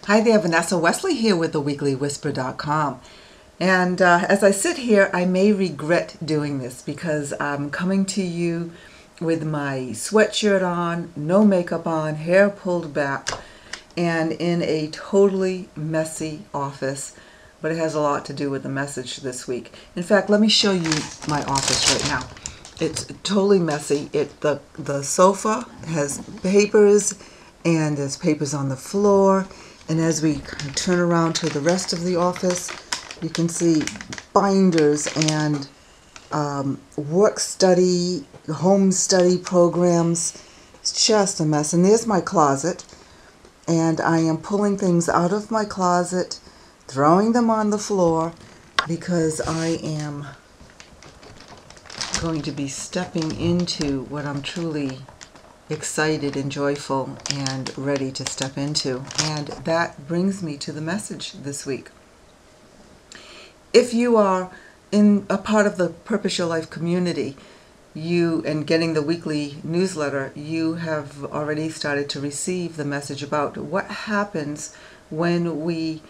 Hi there, Vanessa Wesley here with theweeklywhisper.com. And as I sit here, I may regret doing this because I'm coming to you with my sweatshirt on, no makeup on, hair pulled back, and in a totally messy office. But it has a lot to do with the message this week. In fact, let me show you my office right now. It's totally messy. The sofa has papers, and there's papers on the floor. And as we turn around to the rest of the office, you can see binders and work study, home study programs. It's just a mess. And there's my closet. And I am pulling things out of my closet, throwing them on the floor, because I am going to be stepping into what I'm truly excited and joyful and ready to step into. And that brings me to the message this week. If you are in a part of the Purpose Your Life community, and getting the weekly newsletter, you have already started to receive the message about what happens when we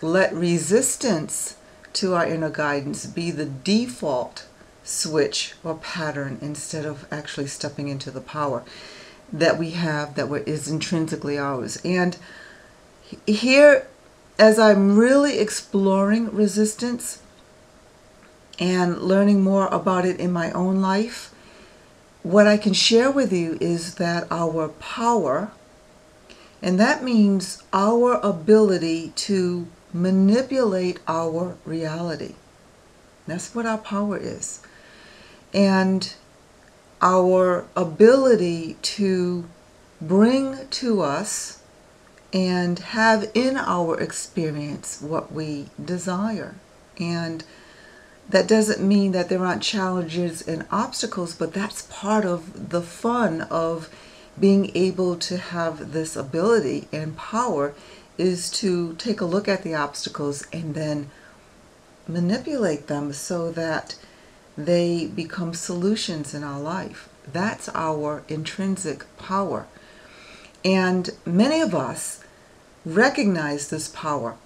let resistance to our inner guidance be the default switch or pattern instead of actually stepping into the power that we have, that is intrinsically ours. And here, as I'm really exploring resistance and learning more about it in my own life, what I can share with you is that our power, and that means our ability to manipulate our reality. That's what our power is. And our ability to bring to us and have in our experience what we desire. And that doesn't mean that there aren't challenges and obstacles, but that's part of the fun of being able to have this ability and power, is to take a look at the obstacles and then manipulate them so that they become solutions in our life. That's our intrinsic power. And many of us recognize this power.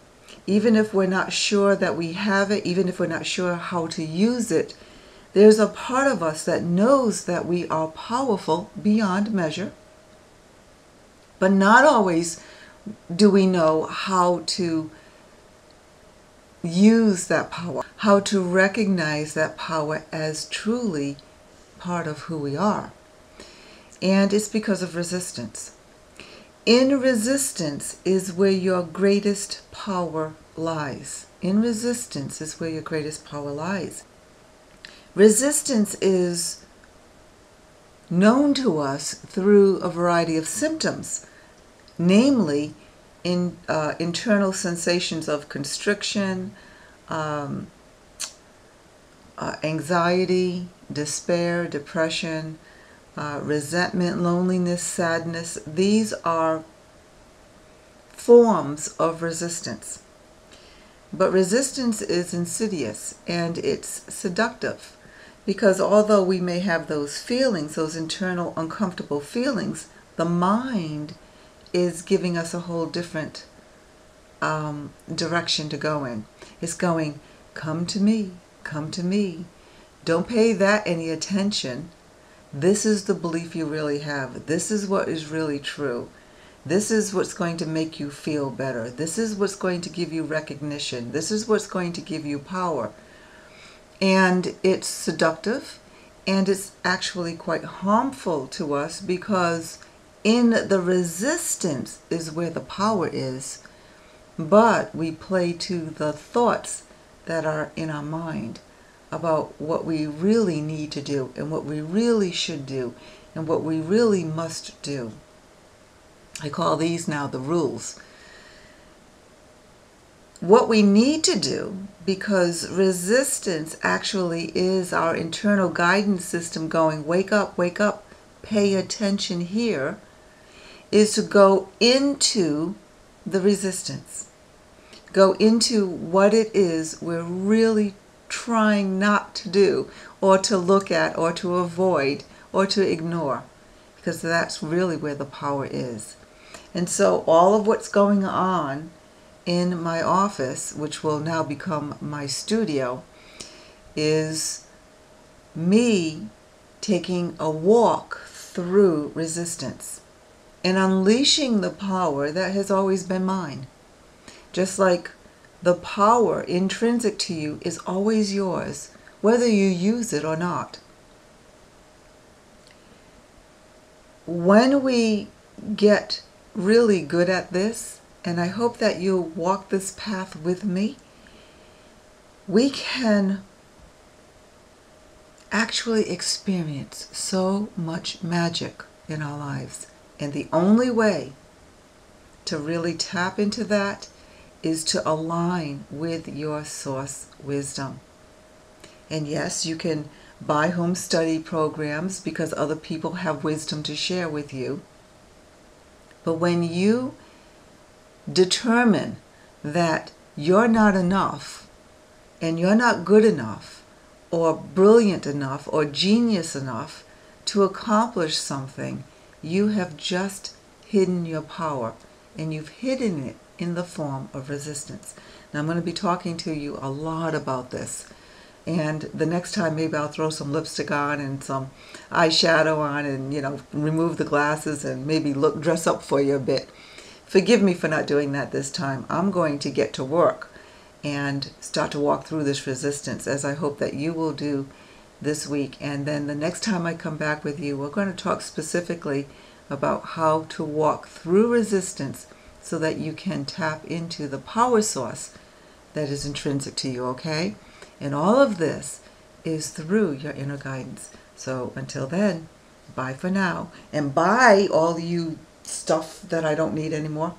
Even if we're not sure that we have it, even if we're not sure how to use it, there's a part of us that knows that we are powerful beyond measure. But not always do we know how to use that power, how to recognize that power as truly part of who we are. And it's because of resistance. In resistance is where your greatest power lies. In resistance is where your greatest power lies. Resistance is known to us through a variety of symptoms, namely internal sensations of constriction, anxiety, despair, depression, resentment, loneliness, sadness. These are forms of resistance. But resistance is insidious and it's seductive, because although we may have those feelings, those internal uncomfortable feelings, the mind is giving us a whole different direction to go in. It's going, come to me, come to me. Don't pay that any attention. This is the belief you really have. This is what is really true. This is what's going to make you feel better. This is what's going to give you recognition. This is what's going to give you power. And it's seductive, and it's actually quite harmful to us, because in the resistance is where the power is, but we play to the thoughts that are in our mind about what we really need to do and what we really should do and what we really must do. I call these now the rules. What we need to do, because resistance actually is our internal guidance system going, wake up, pay attention here, is to go into the resistance. Go into what it is we're really trying not to do, or to look at, or to avoid, or to ignore, because that's really where the power is. And so all of what's going on in my office, which will now become my studio, is me taking a walk through resistance and unleashing the power that has always been mine. Just like the power intrinsic to you is always yours, whether you use it or not. When we get really good at this, and I hope that you'll walk this path with me, we can actually experience so much magic in our lives. And the only way to really tap into that is to align with your source wisdom. And yes, you can buy home study programs because other people have wisdom to share with you. But when you determine that you're not enough, and you're not good enough, or brilliant enough, or genius enough to accomplish something, you have just hidden your power, and you've hidden it in the form of resistance. Now I'm going to be talking to you a lot about this, and the next time maybe I'll throw some lipstick on and some eyeshadow on and, remove the glasses and maybe dress up for you a bit. Forgive me for not doing that this time. I'm going to get to work and start to walk through this resistance, as I hope that you will do this week. And then the next time I come back with you, we're going to talk specifically about how to walk through resistance so that you can tap into the power source that is intrinsic to you, okay? And all of this is through your inner guidance. So until then, bye for now. And bye all you stuff that I don't need anymore.